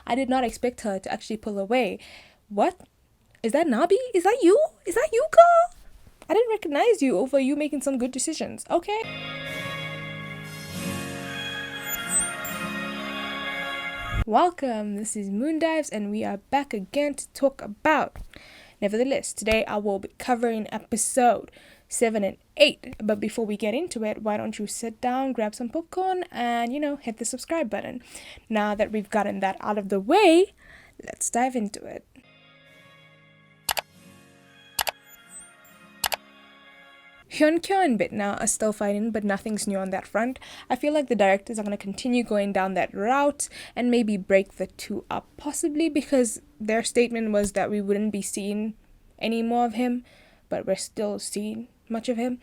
I did not expect her to actually pull away. What? Is that Nabi? Is that you? Is that you, girl? I didn't recognize you over you making some good decisions. Okay. Welcome. This is Moondives, and we are back again to talk about. Nevertheless, today I will be covering episode 7 and 8. But before we get into it, why don't you sit down, grab some popcorn, and hit the subscribe button. Now that we've gotten that out of the way, let's dive into it. Hyunkyo and Bitna are still fighting, but nothing's new on that front. I feel like the directors are going to continue going down that route and maybe break the two up, possibly because their statement was that we wouldn't be seeing any more of him, but we're still seeing much of him.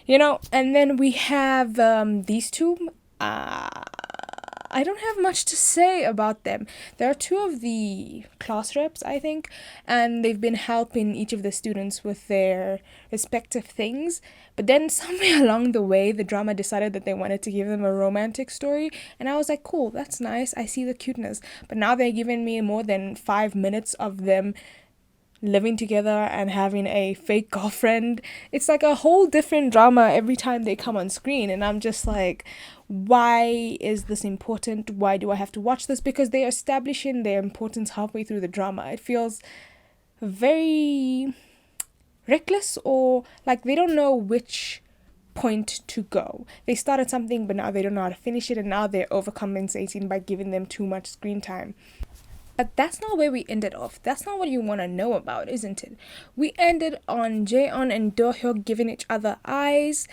And then we have these two. I don't have much to say about them. There are two of the class reps, I think, and they've been helping each of the students with their respective things. But then somewhere along the way, the drama decided that they wanted to give them a romantic story, and I was like, cool, that's nice. I see the cuteness. But now they're giving me more than 5 minutes of them living together and having a fake girlfriend. It's like a whole different drama every time they come on screen, and I'm just like, why is this important? Why do I have to watch this? Because they're establishing their importance halfway through the drama. It feels very reckless, or like they don't know which point to go. They started something, but now they don't know how to finish it, and now they're overcompensating by giving them too much screen time. But that's not where we ended off. That's not what you want to know about, isn't it? We ended on Jaeon and Do-hyuk giving each other eyes,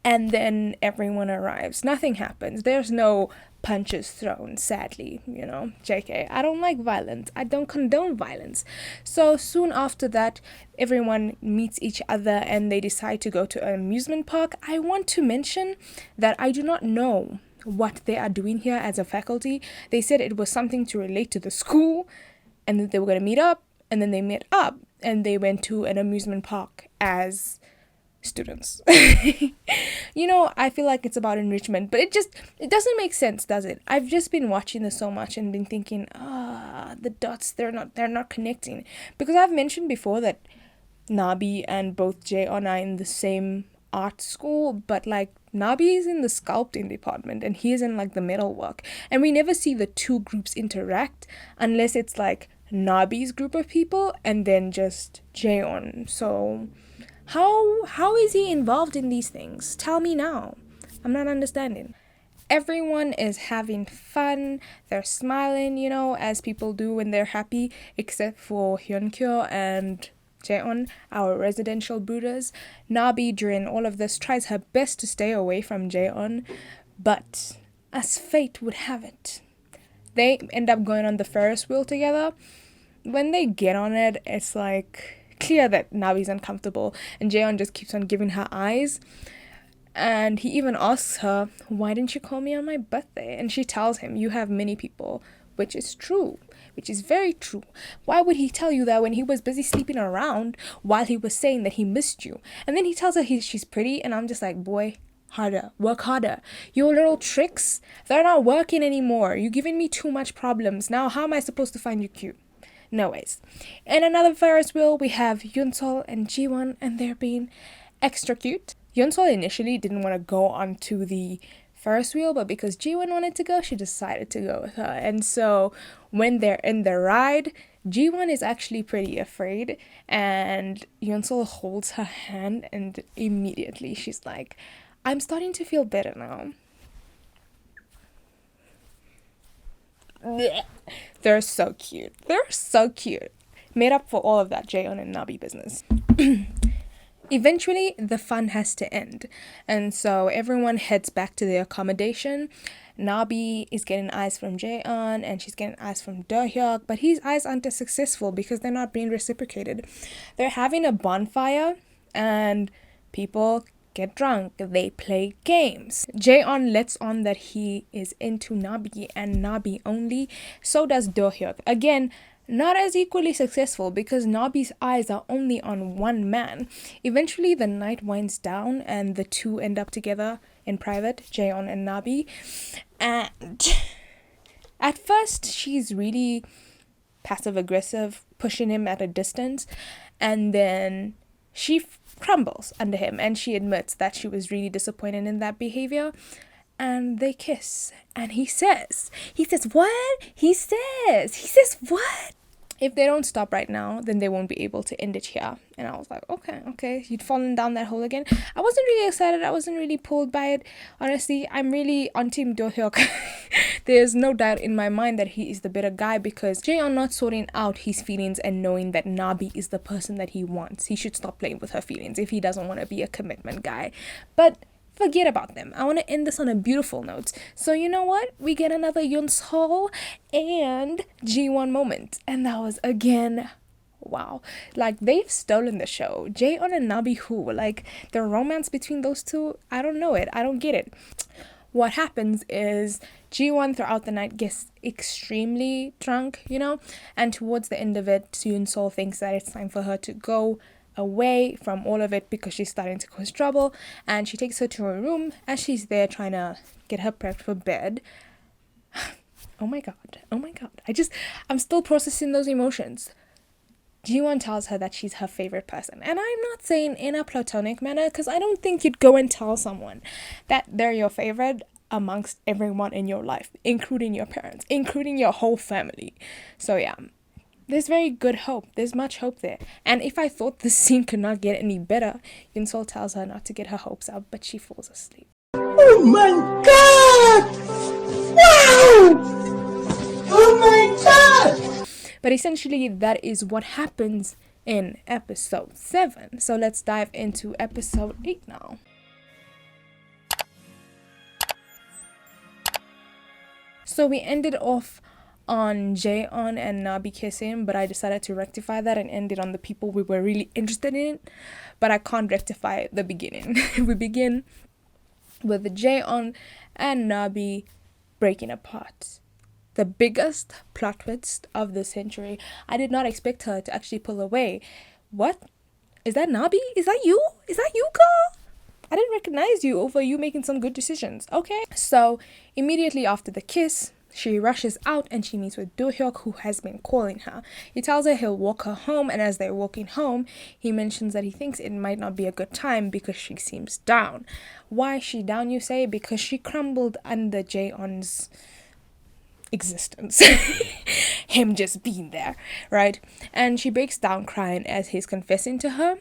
and then everyone arrives. Nothing happens. There's no punches thrown, sadly, JK. I don't like violence. I don't condone violence. So soon after that, everyone meets each other and they decide to go to an amusement park. I want to mention that I do not know what they are doing here as a faculty. They said it was something to relate to the school, and that they were going to meet up, and then they met up and they went to an amusement park as students. I feel like it's about enrichment, but it doesn't make sense, does it? I've just been watching this so much and been thinking, the dots, they're not connecting, because I've mentioned before that Nabi and both Jaeon are in the same art school, but like Nabi is in the sculpting department and he is in like the metalwork, and we never see the two groups interact unless it's like Nabi's group of people and then just Jaeon. So how is he involved in these things? Tell me now. I'm not understanding. Everyone is having fun. They're smiling, as people do when they're happy, except for Hyunkyo and Jaeon, our residential brooders. Nabi, during all of this, tries her best to stay away from Jaeon, but as fate would have it, they end up going on the Ferris wheel together. When they get on it, it's like clear that Nabi's uncomfortable, and Jaeon just keeps on giving her eyes. And he even asks her, why didn't you call me on my birthday? And she tells him, you have many people, which is true, which is very true. Why would he tell you that when he was busy sleeping around while he was saying that he missed you? And then he tells her she's pretty, and I'm just like, boy, harder, work harder. Your little tricks, they're not working anymore. You're giving me too much problems. Now, how am I supposed to find you cute? No ways. In another Ferris wheel, we have Yunsol and Jiwan, and they're being extra cute. Yunsol initially didn't want to go onto the Ferris wheel, but because Jiwan wanted to go, she decided to go with her. And so when they're in the ride, Jiwan is actually pretty afraid, and Yunsol holds her hand, and immediately she's like, I'm starting to feel better now. They're so cute. They're so cute. Made up for all of that Jaeon and Nabi business. Eventually, the fun has to end, and so everyone heads back to their accommodation. Nabi is getting eyes from Jaeon, and she's getting eyes from Do-hyuk, but his eyes aren't as successful because they're not being reciprocated. They're having a bonfire, and people get drunk. They play games. Jaeon lets on that he is into Nabi and Nabi only. So does Do-hyuk. Again, not as equally successful because Nabi's eyes are only on one man. Eventually, the night winds down and the two end up together in private, Jaeon and Nabi. And At first, she's really passive aggressive, pushing him at a distance, and then she crumbles under him and she admits that she was really disappointed in that behavior. And they kiss, and he says, what? He says, what? If they don't stop right now, then they won't be able to end it here. And I was like, okay, you'd fallen down that hole again. I wasn't really excited. I wasn't really pulled by it. Honestly, I'm really on Team Do Hyuk. There's no doubt in my mind that he is the better guy, because Jaeon not sorting out his feelings and knowing that Nabi is the person that he wants. He should stop playing with her feelings if he doesn't want to be a commitment guy. But forget about them. I want to end this on a beautiful note. So you know what? We get another Yunsol and Jiwan moment. And that was, again, wow. Like, they've stolen the show. Jaeon and Nabi who? Like, the romance between those two, I don't know it. I don't get it. What happens is Jiwan throughout the night gets extremely drunk, and towards the end of it, Yunsol thinks that it's time for her to go away from all of it because she's starting to cause trouble, and she takes her to her room. As she's there trying to get her prepped for bed, oh my god, I'm still processing those emotions. Jiwon tells her that she's her favorite person, and I'm not saying in a platonic manner, because I don't think you'd go and tell someone that they're your favorite amongst everyone in your life, including your parents, including your whole family. So yeah, there's very good hope. There's much hope there. And if I thought this scene could not get any better, Yunsol tells her not to get her hopes up, but she falls asleep. Oh my god! Wow! Oh my god! But essentially, that is what happens in episode 7. So let's dive into episode 8 now. So we ended off on Jaeon and Nabi kissing, but I decided to rectify that and end it on the people we were really interested in, but I can't rectify the beginning. We begin with Jaeon and Nabi breaking apart. The biggest plot twist of the century. I did not expect her to actually pull away. What? Is that Nabi? Is that you? Is that you, girl? I didn't recognize you over you making some good decisions. Okay. So immediately after the kiss, she rushes out and she meets with Do Hyuk, who has been calling her. He tells her he'll walk her home, and as they're walking home, he mentions that he thinks it might not be a good time because she seems down. Why is she down, you say? Because she crumbled under Jaeon's existence. Him just being there, right? And she breaks down crying as he's confessing to her.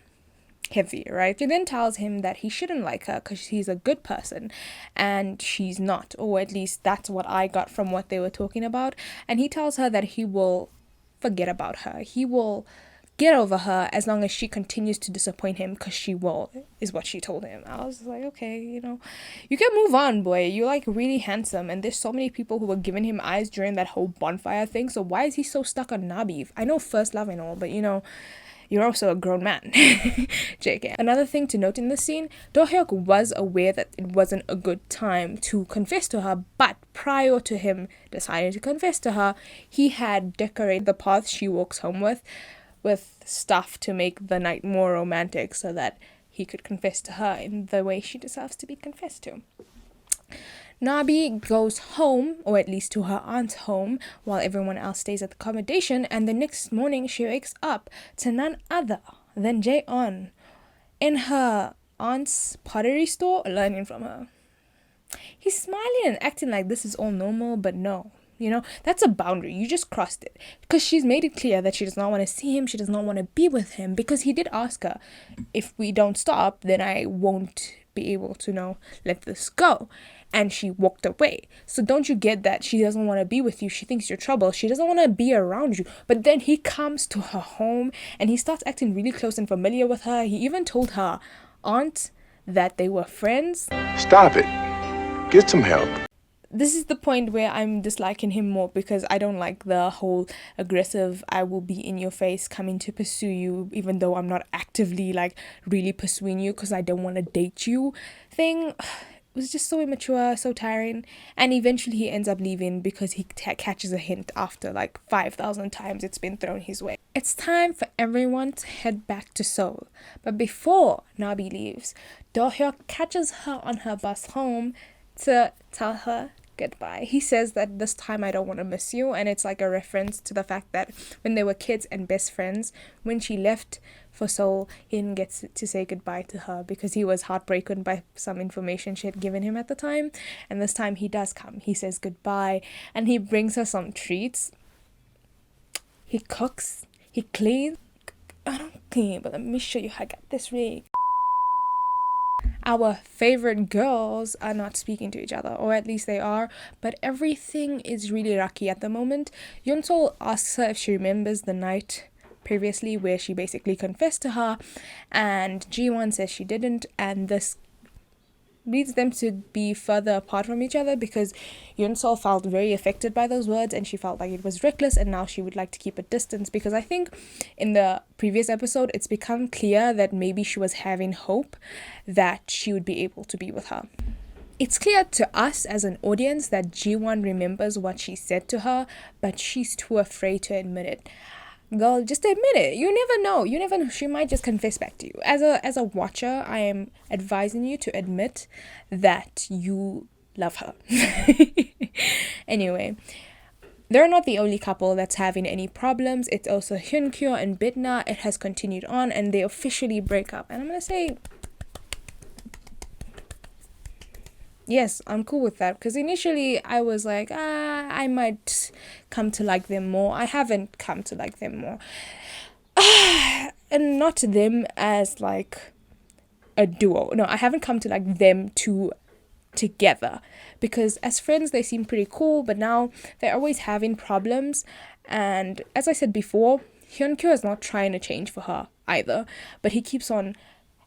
Heavy, right? She then tells him that he shouldn't like her because he's a good person and she's not, or at least that's what I got from what they were talking about. And he tells her that he will forget about her, he will get over her as long as she continues to disappoint him, because she will, is what she told him. I was like, okay, you can move on, boy. You're like really handsome, and there's so many people who were giving him eyes during that whole bonfire thing, so why is he so stuck on Nabi? I know first love and all, but you're also a grown man. JK. Another thing to note in this scene, Do Hyuk was aware that it wasn't a good time to confess to her, but prior to him deciding to confess to her, he had decorated the path she walks home with stuff to make the night more romantic so that he could confess to her in the way she deserves to be confessed to. Nabi goes home, or at least to her aunt's home, while everyone else stays at the accommodation, and the next morning she wakes up to none other than Jaeon in her aunt's pottery store learning from her. He's smiling and acting like this is all normal, but no. That's a boundary. You just crossed it. Because she's made it clear that she does not want to see him. She does not want to be with him. Because he did ask her, if we don't stop, then I won't be able to, let this go. And she walked away. So don't you get that she doesn't want to be with you? She thinks you're trouble. She doesn't want to be around you. But then he comes to her home and he starts acting really close and familiar with her. He even told her aunt that they were friends. Stop it. Get some help. This is the point where I'm disliking him more, because I don't like the whole aggressive, I will be in your face, coming to pursue you, even though I'm not actively really pursuing you because I don't want to date you thing. It was just so immature, so tiring. And eventually he ends up leaving because he catches a hint after 5,000 times it's been thrown his way. It's time for everyone to head back to Seoul. But before Nabi leaves, Do Hyuk catches her on her bus home to tell her goodbye. He says that this time I don't want to miss you, and it's like a reference to the fact that when they were kids and best friends, when she left for Seoul, he didn't get to say goodbye to her because he was heartbroken by some information she had given him at the time. And this time he does come. He says goodbye, and he brings her some treats. He cooks, he cleans. I don't clean, but let me show you how I got this rig. Our favorite girls are not speaking to each other, or at least they are, but everything is really rocky at the moment. Yunsol asks her if she remembers the night previously where she basically confessed to her, and Jiwan says she didn't, and this leads them to be further apart from each other because Yunsol felt very affected by those words and she felt like it was reckless, and now she would like to keep a distance because I think in the previous episode it's become clear that maybe she was having hope that she would be able to be with her. It's clear to us as an audience that Jiwan remembers what she said to her, but she's too afraid to admit it. Girl, just admit it. You never know. You never know. She might just confess back to you. As a watcher, I am advising you to admit that you love her. Anyway, they're not the only couple that's having any problems. It's also Hyunkyo and Bitna. It has continued on and they officially break up. And I'm going to say, yes, I'm cool with that because initially I was like, I might come to like them more. I haven't come to like them more. And not them as like a duo. No, I haven't come to like them two together because as friends they seem pretty cool, but now they're always having problems. And as I said before, Hyunkyo is not trying to change for her either, but he keeps on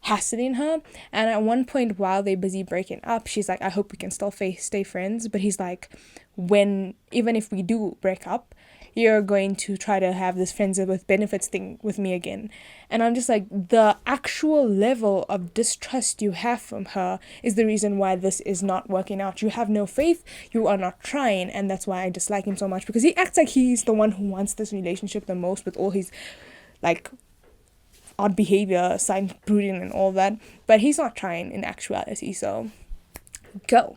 hassling her, and at one point while they're busy breaking up, she's like, I hope we can still stay friends, but he's like, even if we do break up, you're going to try to have this friends with benefits thing with me again. And I'm just like, the actual level of distrust you have from her is the reason why this is not working out. You have no faith, you are not trying, and that's why I dislike him so much, because he acts like he's the one who wants this relationship the most with all his like odd behavior, silent brooding and all that, but he's not trying in actuality. So go,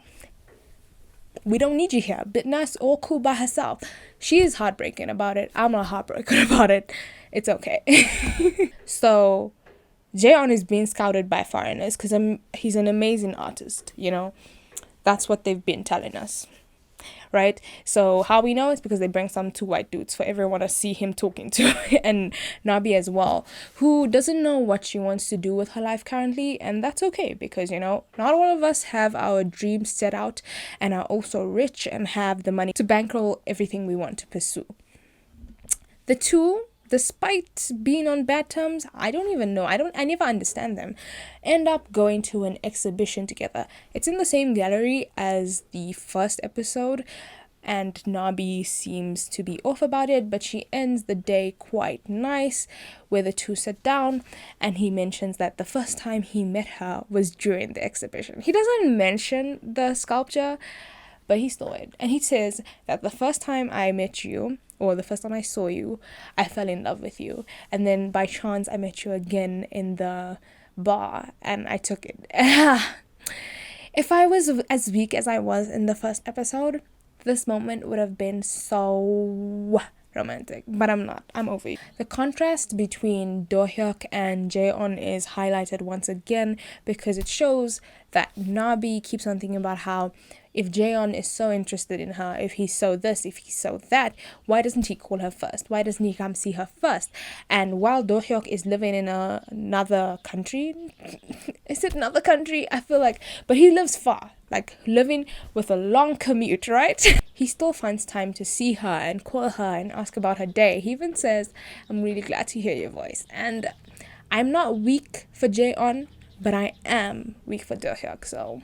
we don't need you here. Bitna's all cool by herself. She is heartbreaking about it. I'm not heartbroken about it. It's okay. So Jaeon is being scouted by foreigners because he's an amazing artist, you know. That's what they've been telling us, right? So how we know is because they bring some two white dudes for everyone to see him talking to, and Nabi as well, who doesn't know what she wants to do with her life currently, and that's okay because, you know, not all of us have our dreams set out and are also rich and have the money to bankroll everything we want to pursue. The two, despite being on bad terms, I never understand them, end up going to an exhibition together. It's in the same gallery as the first episode, and Nabi seems to be off about it, but she ends the day quite nice, where the two sit down, and he mentions that the first time he met her was during the exhibition. He doesn't mention the sculpture, but he stole it, and he says that the first time I met you, or the first time I saw you, I fell in love with you. And then by chance, I met you again in the bar and I took it. If I was as weak as I was in the first episode, this moment would have been so romantic. But I'm not. I'm over it. The contrast between Do-hyuk and Jaeon is highlighted once again because it shows that Nabi keeps on thinking about how if Jaeon is so interested in her, if he's so this, if he's so that, why doesn't he call her first? Why doesn't he come see her first? And while Do-hyuk is living in another country, is it another country? I feel like, but he lives far, like living with a long commute, right? He still finds time to see her and call her and ask about her day. He even says, I'm really glad to hear your voice. And I'm not weak for Jaeon, but I am weak for Do-hyuk, so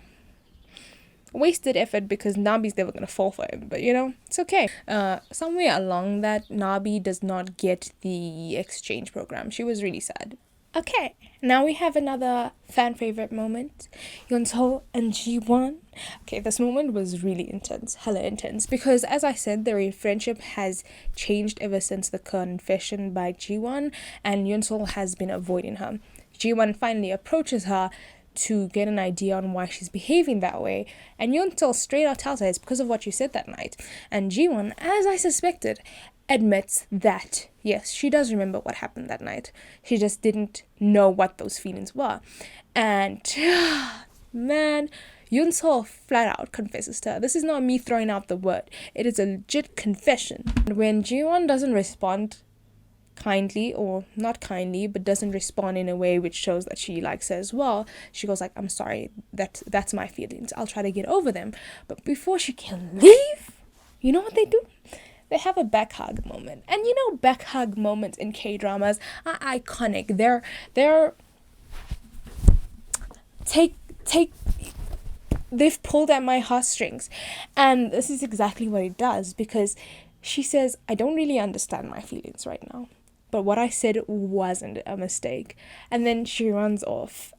wasted effort because Nabi's never gonna fall for him, but you know, it's okay. Somewhere along that, Nabi does not get the exchange program. She was really sad. Okay, now we have another fan favorite moment, Yunsol and Jiwan. Okay, this moment was really intense, hella intense, because as I said, their friendship has changed ever since the confession by Jiwan, and Yunsol has been avoiding her. Jiwan finally approaches her to get an idea on why she's behaving that way. And Yunsol straight out tells her it's because of what you said that night. And Jiwan, as I suspected, admits that yes, she does remember what happened that night. She just didn't know what those feelings were. And man, Yunsol flat out confesses to her. This is not me throwing out the word. It is a legit confession. And when Jiwon doesn't respond kindly, or not kindly, but doesn't respond in a way which shows that she likes her as well, she goes like, I'm sorry, that's my feelings. I'll try to get over them. But before she can leave, you know what they do? They have a back hug moment. And you know, back hug moments in K-dramas are iconic. They're they've pulled at my heartstrings. And this is exactly what it does, because she says, I don't really understand my feelings right now, but what I said wasn't a mistake. And then she runs off.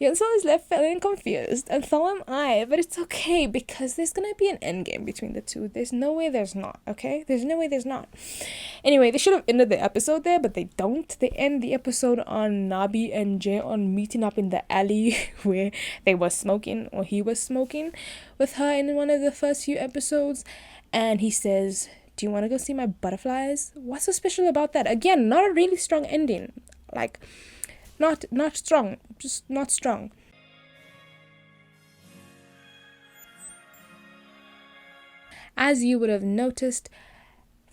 Yunsol is left feeling confused, and so am I, but it's okay, because there's gonna be an endgame between the two. There's no way there's not, okay? There's no way there's not. Anyway, they should have ended the episode there, but they don't. They end the episode on Nabi and Jaeon meeting up in the alley where they were smoking, or he was smoking with her in one of the first few episodes, and he says, do you want to go see my butterflies? What's so special about that? Again, not a really strong ending. Like, not strong. Just not strong. As you would have noticed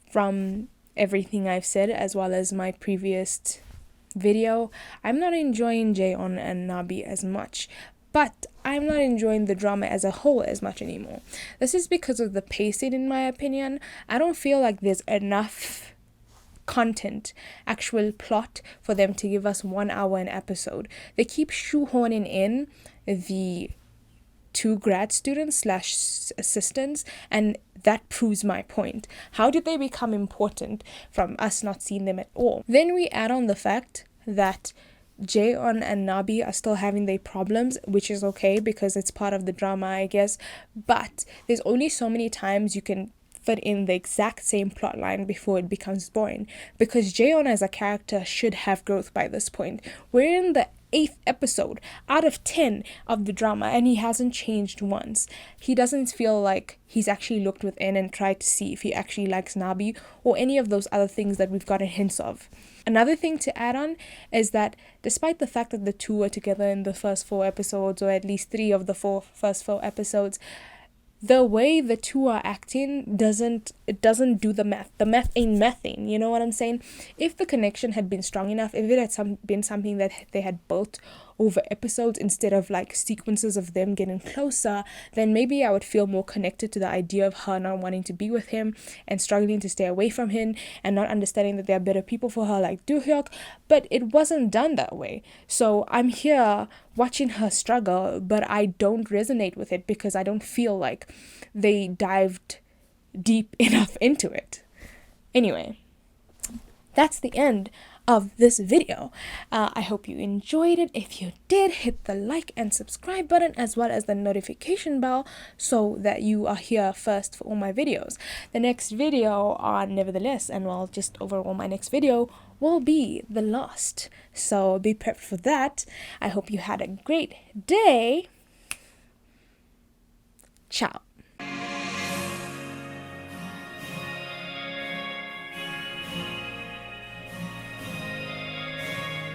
from everything I've said, as well as my previous video, I'm not enjoying Jaeon and Nabi as much. But I'm not enjoying the drama as a whole as much anymore. This is because of the pacing, in my opinion. I don't feel like there's enough content, actual plot, for them to give us 1 hour an episode. They keep shoehorning in the 2 grad students slash assistants, and that proves my point. How did they become important from us not seeing them at all? Then we add on the fact that Jaeon and Nabi are still having their problems, which is okay because it's part of the drama, I guess. But there's only so many times you can fit in the exact same plot line before it becomes boring. Because Jaeon as a character should have growth by this point. We're in the 8th episode out of 10 of the drama, and he hasn't changed once. He doesn't feel like he's actually looked within and tried to see if he actually likes Nabi or any of those other things that we've gotten hints of. Another thing to add on is that despite the fact that the two were together in the first 4 episodes, or at least 3 of the first 4 episodes, the way the two are acting doesn't do the math. The math ain't mathing, you know what I'm saying? If the connection had been strong enough, if it had been something that they had built over episodes instead of like sequences of them getting closer, then maybe I would feel more connected to the idea of her not wanting to be with him and struggling to stay away from him and not understanding that there are better people for her like Do-hyuk. But it wasn't done that way. So I'm here watching her struggle, but I don't resonate with it because I don't feel like they dived deep enough into it. Anyway, that's the end of this video. I hope you enjoyed it. If you did, hit the like and subscribe button as well as the notification bell so that you are here first for all my videos. The next video on Nevertheless, and well, just overall my next video will be The Lost. So be prepped for that. I hope you had a great day. Ciao.